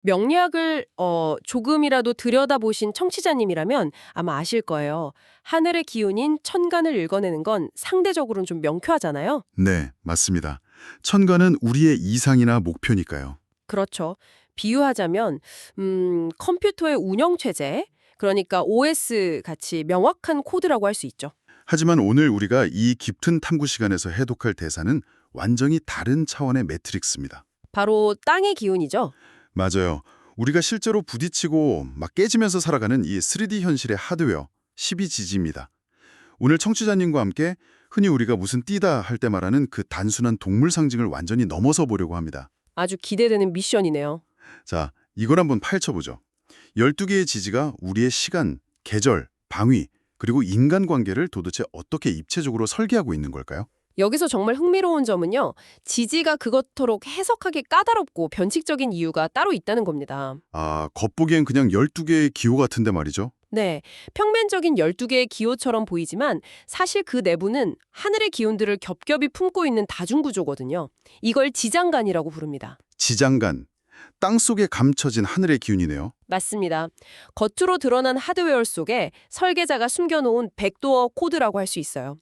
명리학을 조금이라도 들여다보신 청취자님이라면 아마 아실 거예요. 하늘의 기운인 천간을 읽어내는 건 상대적으로는 좀 명쾌하잖아요. 네, 맞습니다. 천간은 우리의 이상이나 목표니까요. 그렇죠. 비유하자면 컴퓨터의 운영체제, 그러니까 OS 같이 명확한 코드라고 할 수 있죠. 하지만 오늘 우리가 이 깊은 탐구 시간에서 해독할 대사는 완전히 다른 차원의 매트릭스입니다. 바로 땅의 기운이죠. 맞아요. 우리가 실제로 부딪히고 막 깨지면서 살아가는 이 3D 현실의 하드웨어, 12지지입니다. 오늘 청취자님과 함께 흔히 우리가 무슨 띠다 할 때 말하는 그 단순한 동물 상징을 완전히 넘어서 보려고 합니다. 아주 기대되는 미션이네요. 자, 이걸 한번 파헤쳐보죠. 12개의 지지가 우리의 시간, 계절, 방위, 그리고 인간관계를 도대체 어떻게 입체적으로 설계하고 있는 걸까요? 여기서 정말 흥미로운 점은요. 지지가 그것토록 해석하기 까다롭고 변칙적인 이유가 따로 있다는 겁니다. 아, 겉보기엔 그냥 12개의 기호 같은데 말이죠. 네, 평면적인 12개의 기호처럼 보이지만 사실 그 내부는 하늘의 기운들을 겹겹이 품고 있는 다중구조거든요. 이걸 지장간이라고 부릅니다. 지장간, 땅속에 감춰진 하늘의 기운이네요. 맞습니다. 겉으로 드러난 하드웨어 속에 설계자가 숨겨놓은 백도어 코드라고 할 수 있어요.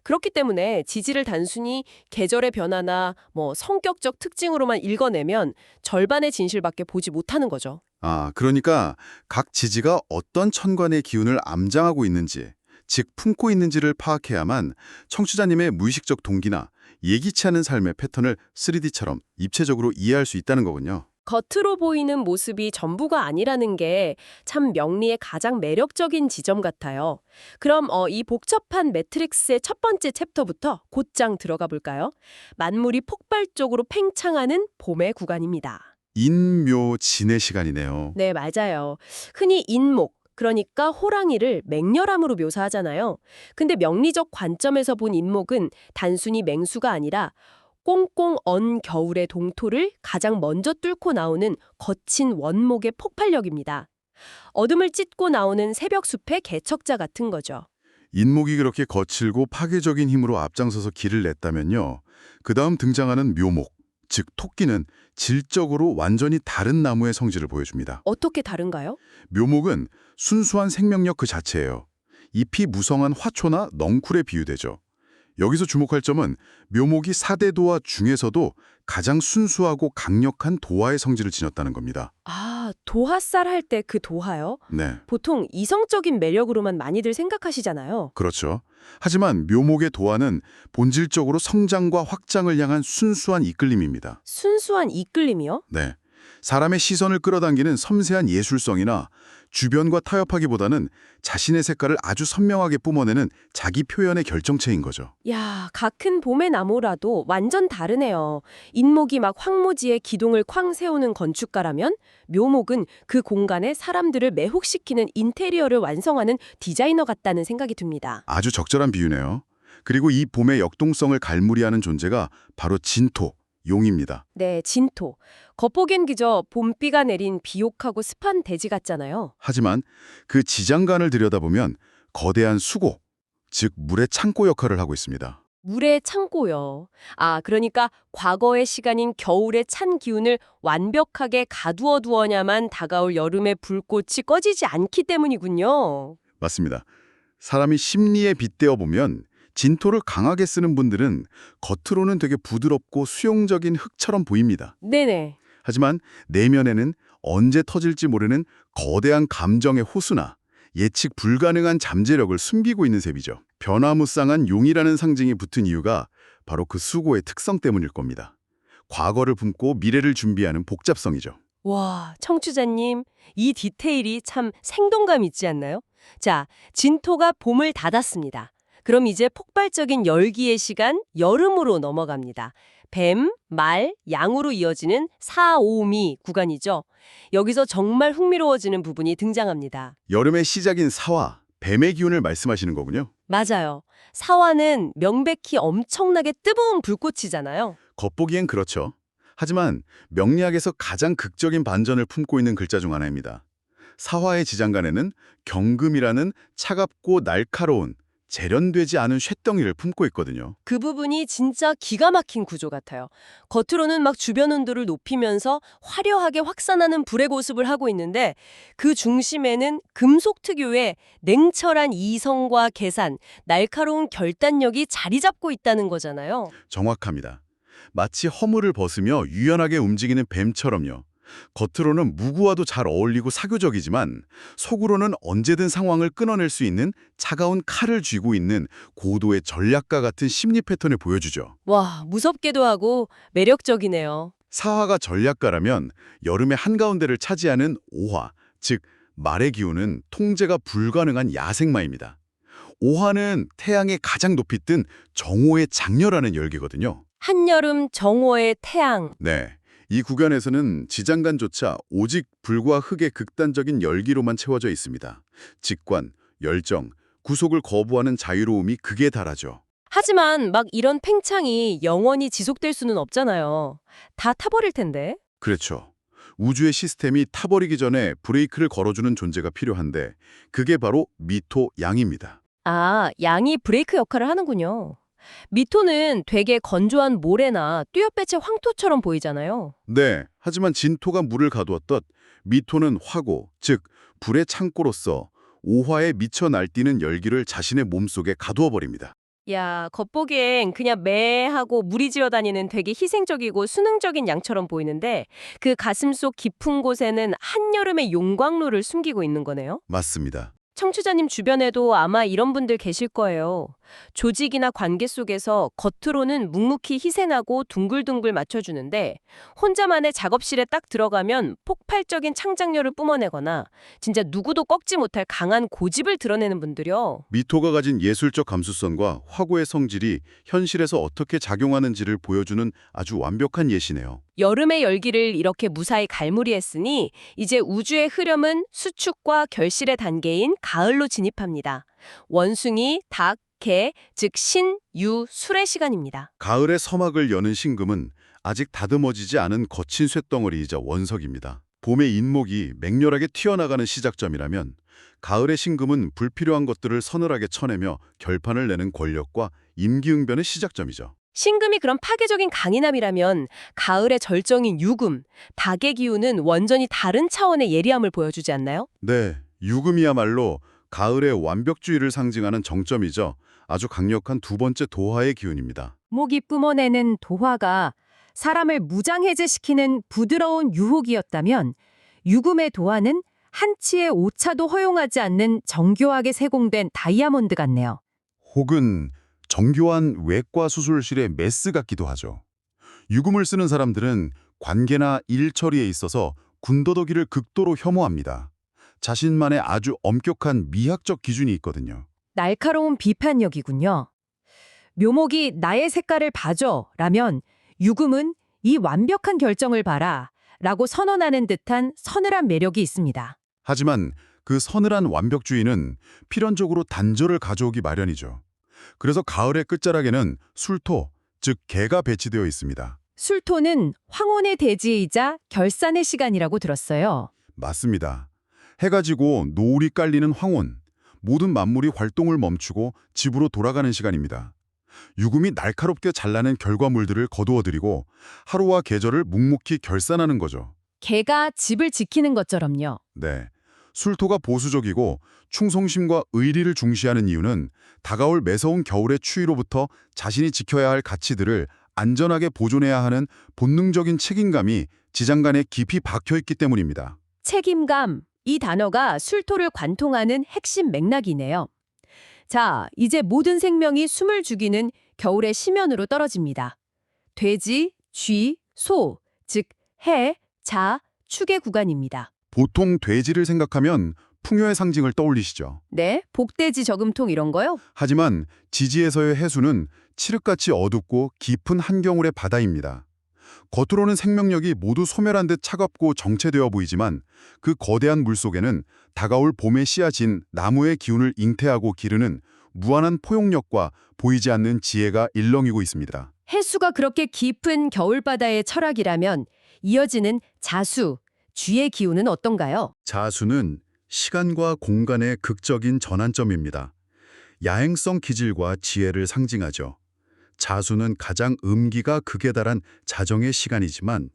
그렇기 때문에 지지를 단순히 계절의 변화나 성격적 특징으로만 읽어내면 절반의 진실밖에 보지 못하는 거죠. 아, 그러니까 각 지지가 어떤 천간의 기운을 암장하고 있는지, 즉 품고 있는지를 파악해야만 청취자님의 무의식적 동기나 예기치 않은 삶의 패턴을 3D처럼 입체적으로 이해할 수 있다는 거군요. 겉으로 보이는 모습이 전부가 아니라는 게 참 명리의 가장 매력적인 지점 같아요. 그럼 이 복잡한 매트릭스의 첫 번째 챕터부터 곧장 들어가 볼까요? 만물이 폭발적으로 팽창하는 봄의 구간입니다. 인묘진의 시간이네요. 네, 맞아요. 흔히 인목, 그러니까 호랑이를 맹렬함으로 묘사하잖아요. 근데 명리적 관점에서 본 인목은 단순히 맹수가 아니라 꽁꽁 언 겨울의 동토를 가장 먼저 뚫고 나오는 거친 원목의 폭발력입니다. 어둠을 찢고 나오는 새벽 숲의 개척자 같은 거죠. 인목이 그렇게 거칠고 파괴적인 힘으로 앞장서서 길을 냈다면요. 그 다음 등장하는 묘목, 즉 토끼는 질적으로 완전히 다른 나무의 성질을 보여줍니다. 어떻게 다른가요? 묘목은 순수한 생명력 그 자체예요. 잎이 무성한 화초나 넝쿨에 비유되죠. 여기서 주목할 점은 묘목이 사대도화 중에서도 가장 순수하고 강력한 도화의 성질을 지녔다는 겁니다. 아, 도화살 할 때 그 도화요? 네, 보통 이성적인 매력으로만 많이들 생각하시잖아요. 그렇죠. 하지만 묘목의 도화는 본질적으로 성장과 확장을 향한 순수한 이끌림입니다. 순수한 이끌림이요? 네, 사람의 시선을 끌어당기는 섬세한 예술성이나 주변과 타협하기보다는 자신의 색깔을 아주 선명하게 뿜어내는 자기 표현의 결정체인 거죠. 야, 같은 봄의 나무라도 완전 다르네요. 인목이 막 황무지에 기둥을 쾅 세우는 건축가라면 묘목은 그 공간에 사람들을 매혹시키는 인테리어를 완성하는 디자이너 같다는 생각이 듭니다. 아주 적절한 비유네요. 그리고 이 봄의 역동성을 갈무리하는 존재가 바로 진토, 용입니다. 네, 진토. 겉보기엔 그저 봄비가 내린 비옥하고 습한 대지 같잖아요. 하지만 그 지장간을 들여다보면 거대한 수고, 즉 물의 창고 역할을 하고 있습니다. 물의 창고요. 아, 그러니까 과거의 시간인 겨울의 찬 기운을 완벽하게 가두어 두어야만 다가올 여름의 불꽃이 꺼지지 않기 때문이군요. 맞습니다. 사람이 심리에 빗대어 보면 진토를 강하게 쓰는 분들은 겉으로는 되게 부드럽고 수용적인 흙처럼 보입니다. 네네. 하지만 내면에는 언제 터질지 모르는 거대한 감정의 호수나 예측 불가능한 잠재력을 숨기고 있는 셈이죠. 변화무쌍한 용이라는 상징이 붙은 이유가 바로 그 수고의 특성 때문일 겁니다. 과거를 품고 미래를 준비하는 복잡성이죠. 와, 청취자님, 이 디테일이 참 생동감 있지 않나요? 자, 진토가 봄을 닫았습니다. 그럼 이제 폭발적인 열기의 시간, 여름으로 넘어갑니다. 뱀, 말, 양으로 이어지는 사오미 구간이죠. 여기서 정말 흥미로워지는 부분이 등장합니다. 여름의 시작인 사화, 뱀의 기운을 말씀하시는 거군요. 맞아요. 사화는 명백히 엄청나게 뜨거운 불꽃이잖아요. 겉보기엔 그렇죠. 하지만 명리학에서 가장 극적인 반전을 품고 있는 글자 중 하나입니다. 사화의 지장간에는 경금이라는 차갑고 날카로운 재련되지 않은 쇳덩이를 품고 있거든요. 그 부분이 진짜 기가 막힌 구조 같아요. 겉으로는 막 주변 온도를 높이면서 화려하게 확산하는 불의 고습을 하고 있는데 그 중심에는 금속 특유의 냉철한 이성과 계산, 날카로운 결단력이 자리 잡고 있다는 거잖아요. 정확합니다. 마치 허물을 벗으며 유연하게 움직이는 뱀처럼요. 겉으로는 무구와도 잘 어울리고 사교적이지만 속으로는 언제든 상황을 끊어낼 수 있는 차가운 칼을 쥐고 있는 고도의 전략가 같은 심리 패턴을 보여주죠. 와, 무섭기도 하고 매력적이네요. 사화가 전략가라면 여름의 한가운데를 차지하는 오화, 즉 말의 기운은 통제가 불가능한 야생마입니다. 오화는 태양의 가장 높이 뜬 정오의 장렬하는 열기거든요. 한여름 정오의 태양. 네. 이 구간에서는 지장간조차 오직 불과 흙의 극단적인 열기로만 채워져 있습니다. 직관, 열정, 구속을 거부하는 자유로움이 극에 달하죠. 하지만 막 이런 팽창이 영원히 지속될 수는 없잖아요. 다 타버릴 텐데. 그렇죠. 우주의 시스템이 타버리기 전에 브레이크를 걸어주는 존재가 필요한데 그게 바로 미토 양입니다. 아, 양이 브레이크 역할을 하는군요. 미토는 되게 건조한 모래나 뚜렷빛의 황토처럼 보이잖아요. 네, 하지만 진토가 물을 가두었듯 미토는 화고, 즉 불의 창고로서 오화에 미쳐 날뛰는 열기를 자신의 몸속에 가두어 버립니다. 야, 겉보기엔 그냥 매하고 무리지어 다니는 되게 희생적이고 수능적인 양처럼 보이는데 그 가슴속 깊은 곳에는 한여름의 용광로를 숨기고 있는 거네요. 맞습니다. 청취자님 주변에도 아마 이런 분들 계실 거예요. 조직이나 관계 속에서 겉으로는 묵묵히 희생하고 둥글둥글 맞춰주는데 혼자만의 작업실에 딱 들어가면 폭발적인 창작력을 뿜어내거나 진짜 누구도 꺾지 못할 강한 고집을 드러내는 분들이요. 미토가 가진 예술적 감수성과 화고의 성질이 현실에서 어떻게 작용하는지를 보여주는 아주 완벽한 예시네요. 여름의 열기를 이렇게 무사히 갈무리했으니 이제 우주의 흐름은 수축과 결실의 단계인 가을로 진입합니다. 원숭이, 닭, 개, 즉 신, 유, 술의 시간입니다. 가을의 서막을 여는 신금은 아직 다듬어지지 않은 거친 쇳덩어리이자 원석입니다. 봄의 인목이 맹렬하게 튀어나가는 시작점이라면 가을의 신금은 불필요한 것들을 서늘하게 쳐내며 결판을 내는 권력과 임기응변의 시작점이죠. 신금이 그런 파괴적인 강인함이라면 가을의 절정인 유금, 닭의 기운은 완전히 다른 차원의 예리함을 보여주지 않나요? 네, 유금이야말로 가을의 완벽주의를 상징하는 정점이죠. 아주 강력한 두 번째 도화의 기운입니다. 목이 뿜어내는 도화가 사람을 무장해제시키는 부드러운 유혹이었다면 유금의 도화는 한치의 오차도 허용하지 않는 정교하게 세공된 다이아몬드 같네요. 혹은 정교한 외과 수술실의 메스 같기도 하죠. 유금을 쓰는 사람들은 관계나 일 처리에 있어서 군더더기를 극도로 혐오합니다. 자신만의 아주 엄격한 미학적 기준이 있거든요. 날카로운 비판력이군요. 묘목이 나의 색깔을 봐줘 라면 유금은 이 완벽한 결정을 봐라 라고 선언하는 듯한 서늘한 매력이 있습니다. 하지만 그 서늘한 완벽주의는 필연적으로 단절을 가져오기 마련이죠. 그래서 가을의 끝자락에는 술토, 즉 개가 배치되어 있습니다. 술토는 황혼의 대지이자 결산의 시간이라고 들었어요. 맞습니다. 해가 지고 노을이 깔리는 황혼, 모든 만물이 활동을 멈추고 집으로 돌아가는 시간입니다. 유금이 날카롭게 잘라낸 결과물들을 거두어들이고 하루와 계절을 묵묵히 결산하는 거죠. 개가 집을 지키는 것처럼요. 네. 술토가 보수적이고 충성심과 의리를 중시하는 이유는 다가올 매서운 겨울의 추위로부터 자신이 지켜야 할 가치들을 안전하게 보존해야 하는 본능적인 책임감이 지장간에 깊이 박혀있기 때문입니다. 책임감, 이 단어가 술토를 관통하는 핵심 맥락이네요. 자, 이제 모든 생명이 숨을 죽이는 겨울의 심연으로 떨어집니다. 돼지, 쥐, 소, 즉 해, 자, 축의 구간입니다. 보통 돼지를 생각하면 풍요의 상징을 떠올리시죠. 네, 복돼지 저금통 이런 거요? 하지만 지지에서의 해수는 칠흑같이 어둡고 깊은 한겨울의 바다입니다. 겉으로는 생명력이 모두 소멸한 듯 차갑고 정체되어 보이지만 그 거대한 물속에는 다가올 봄에 씨앗인 나무의 기운을 잉태하고 기르는 무한한 포용력과 보이지 않는 지혜가 일렁이고 있습니다. 해수가 그렇게 깊은 겨울바다의 철학이라면 이어지는 자수, 쥐의 기운은 어떤가요? 자수는 시간과 공간의 극적인 전환점입니다. 야행성 기질과 지혜를 상징하죠. 자수는 가장 음기가 극에 달한 자정의 시간이지만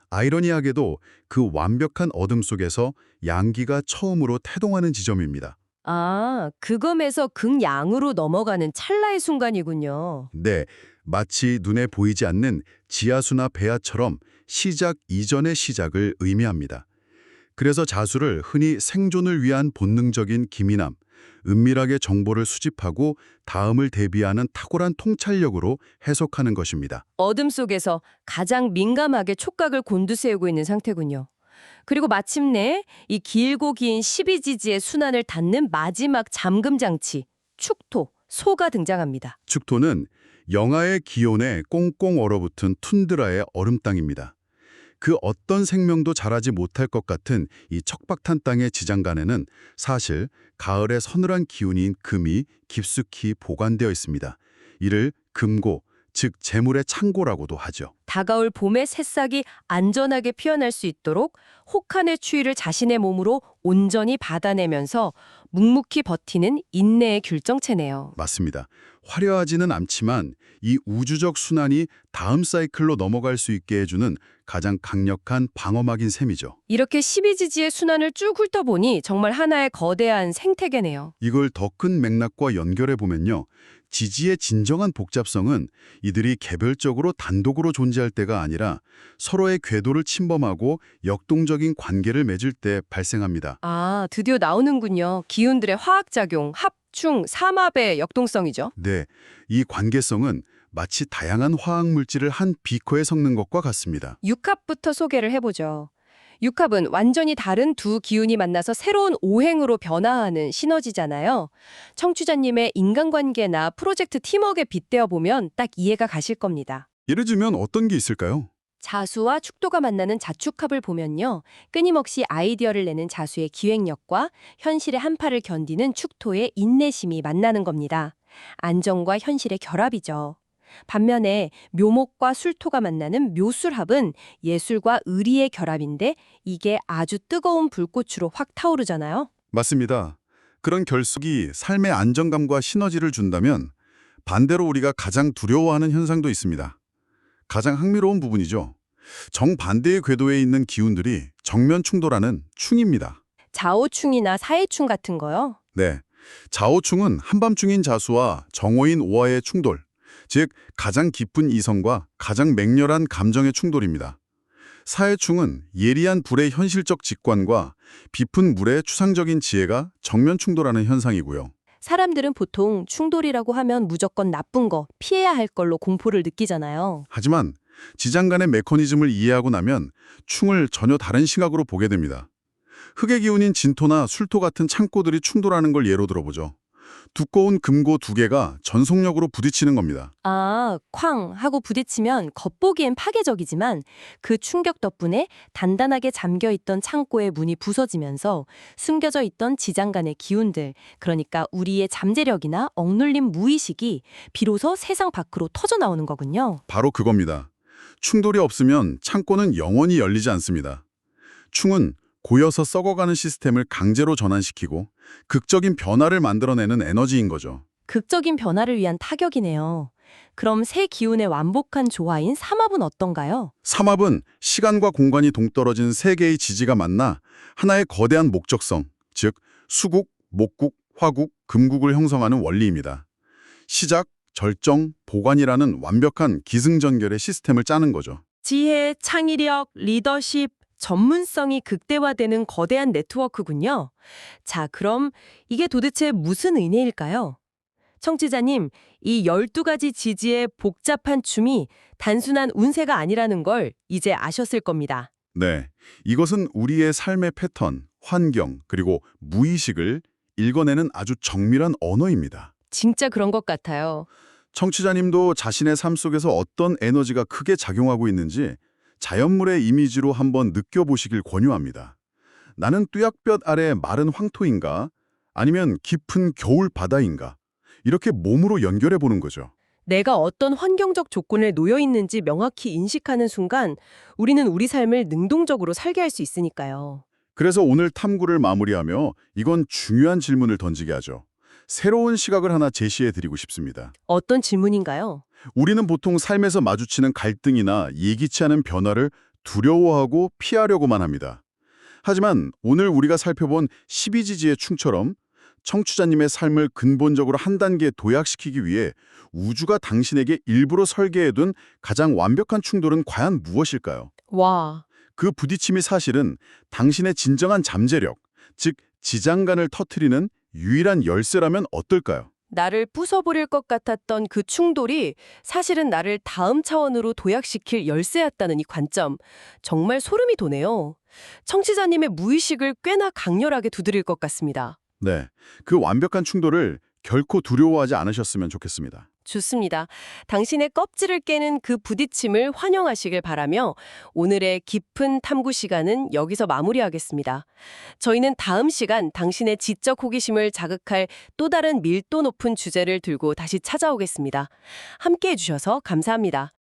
아이러니하게도 그 완벽한 어둠 속에서 양기가 처음으로 태동하는 지점입니다. 아, 극음에서 극양으로 넘어가는 찰나의 순간이군요. 네, 마치 눈에 보이지 않는 지하수나 배아처럼 시작 이전의 시작을 의미합니다. 그래서 자수를 흔히 생존을 위한 본능적인 기민함, 은밀하게 정보를 수집하고 다음을 대비하는 탁월한 통찰력으로 해석하는 것입니다. 어둠 속에서 가장 민감하게 촉각을 곤두세우고 있는 상태군요. 그리고 마침내 이 길고 긴 12지지의 순환을 닫는 마지막 잠금 장치, 축토, 소가 등장합니다. 축토는 영하의 기온에 꽁꽁 얼어붙은 툰드라의 얼음땅입니다. 그 어떤 생명도 자라지 못할 것 같은 이 척박한 땅의 지장간에는 사실 가을의 서늘한 기운인 금이 깊숙이 보관되어 있습니다. 이를 금고, 즉 재물의 창고라고도 하죠. 다가올 봄의 새싹이 안전하게 피어날 수 있도록 혹한의 추위를 자신의 몸으로 온전히 받아내면서 묵묵히 버티는 인내의 귤정체네요. 맞습니다. 화려하지는 않지만 이 우주적 순환이 다음 사이클로 넘어갈 수 있게 해주는 가장 강력한 방어막인 셈이죠. 이렇게 12지지의 순환을 쭉 훑어보니 정말 하나의 거대한 생태계네요. 이걸 더 큰 맥락과 연결해 보면요. 지지의 진정한 복잡성은 이들이 개별적으로 단독으로 존재할 때가 아니라 서로의 궤도를 침범하고 역동적인 관계를 맺을 때 발생합니다. 아, 드디어 나오는군요. 기운들의 화학작용, 합충, 삼합의 역동성이죠. 네, 이 관계성은 마치 다양한 화학물질을 한 비커에 섞는 것과 같습니다. 육합부터 소개를 해보죠. 육합은 완전히 다른 두 기운이 만나서 새로운 오행으로 변화하는 시너지잖아요. 청취자님의 인간관계나 프로젝트 팀워크에 빗대어 보면 딱 이해가 가실 겁니다. 예를 들면 어떤 게 있을까요? 자수와 축도가 만나는 자축합을 보면요. 끊임없이 아이디어를 내는 자수의 기획력과 현실의 한파를 견디는 축토의 인내심이 만나는 겁니다. 안정과 현실의 결합이죠. 반면에 묘목과 술토가 만나는 묘술합은 예술과 의리의 결합인데 이게 아주 뜨거운 불꽃으로 확 타오르잖아요. 맞습니다. 그런 결속이 삶의 안정감과 시너지를 준다면 반대로 우리가 가장 두려워하는 현상도 있습니다. 가장 흥미로운 부분이죠. 정반대의 궤도에 있는 기운들이 정면 충돌하는 충입니다. 자오충이나 사해충 같은 거요. 네, 자오충은 한밤중인 자수와 정오인 오화의 충돌, 즉 가장 깊은 이성과 가장 맹렬한 감정의 충돌입니다. 사해충은 예리한 불의 현실적 직관과 깊은 물의 추상적인 지혜가 정면 충돌하는 현상이고요. 사람들은 보통 충돌이라고 하면 무조건 나쁜 거, 피해야 할 걸로 공포를 느끼잖아요. 하지만 지장 간의 메커니즘을 이해하고 나면 충을 전혀 다른 시각으로 보게 됩니다. 흙의 기운인 진토나 술토 같은 창고들이 충돌하는 걸 예로 들어보죠. 두꺼운 금고 두 개가 전속력으로 부딪히는 겁니다. 아, 쾅 하고 부딪히면 겉보기엔 파괴적이지만 그 충격 덕분에 단단하게 잠겨있던 창고의 문이 부서지면서 숨겨져 있던 지장간의 기운들, 그러니까 우리의 잠재력이나 억눌린 무의식이 비로소 세상 밖으로 터져나오는 거군요. 바로 그겁니다. 충돌이 없으면 창고는 영원히 열리지 않습니다. 충은 고여서 썩어가는 시스템을 강제로 전환시키고 극적인 변화를 만들어내는 에너지인 거죠. 극적인 변화를 위한 타격이네요. 그럼 세 기운의 완복한 조화인 삼합은 어떤가요? 삼합은 시간과 공간이 동떨어진 세 개의 지지가 만나 하나의 거대한 목적성, 즉 수국, 목국, 화국, 금국을 형성하는 원리입니다. 시작, 절정, 보관이라는 완벽한 기승전결의 시스템을 짜는 거죠. 지혜, 창의력, 리더십, 전문성이 극대화되는 거대한 네트워크군요. 자, 그럼 이게 도대체 무슨 의미일까요? 청취자님, 이 12가지 지지의 복잡한 춤이 단순한 운세가 아니라는 걸 이제 아셨을 겁니다. 네, 이것은 우리의 삶의 패턴, 환경, 그리고 무의식을 읽어내는 아주 정밀한 언어입니다. 진짜 그런 것 같아요. 청취자님도 자신의 삶 속에서 어떤 에너지가 크게 작용하고 있는지 자연물의 이미지로 한번 느껴보시길 권유합니다. 나는 뙤약볕 아래 마른 황토인가? 아니면 깊은 겨울 바다인가? 이렇게 몸으로 연결해 보는 거죠. 내가 어떤 환경적 조건에 놓여 있는지 명확히 인식하는 순간 우리는 우리 삶을 능동적으로 살게 할 수 있으니까요. 그래서 오늘 탐구를 마무리하며 이건 중요한 질문을 던지게 하죠. 새로운 시각을 하나 제시해 드리고 싶습니다. 어떤 질문인가요? 우리는 보통 삶에서 마주치는 갈등이나 예기치 않은 변화를 두려워하고 피하려고만 합니다. 하지만 오늘 우리가 살펴본 12지지의 충처럼 청취자님의 삶을 근본적으로 한 단계 도약시키기 위해 우주가 당신에게 일부러 설계해둔 가장 완벽한 충돌은 과연 무엇일까요? 와, 그 부딪힘이 사실은 당신의 진정한 잠재력, 즉 지장간을 터트리는 유일한 열쇠라면 어떨까요? 나를 부숴버릴 것 같았던 그 충돌이 사실은 나를 다음 차원으로 도약시킬 열쇠였다는 이 관점. 정말 소름이 돋네요. 청취자님의 무의식을 꽤나 강렬하게 두드릴 것 같습니다. 네, 그 완벽한 충돌을 결코 두려워하지 않으셨으면 좋겠습니다. 좋습니다. 당신의 껍질을 깨는 그 부딪힘을 환영하시길 바라며 오늘의 깊은 탐구 시간은 여기서 마무리하겠습니다. 저희는 다음 시간 당신의 지적 호기심을 자극할 또 다른 밀도 높은 주제를 들고 다시 찾아오겠습니다. 함께해 주셔서 감사합니다.